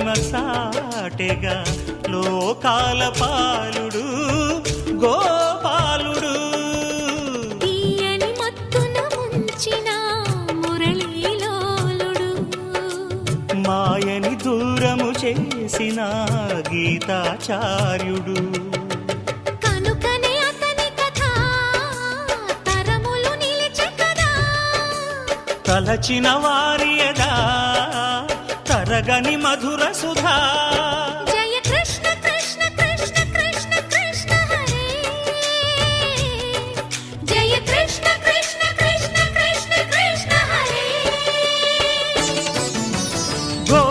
మహిమ సాటెగా లోకాల పాలుడు గోపాలుడు. తీయని మత్తున ముంచిన మురళీలోలుడు, మాయని దూరము చేసిన గీతాచార్యుడు. కనుకనే అతని కథ తరములు నిలిచె కదా, తలచిన వారియదా తరగని మధుర సుధా.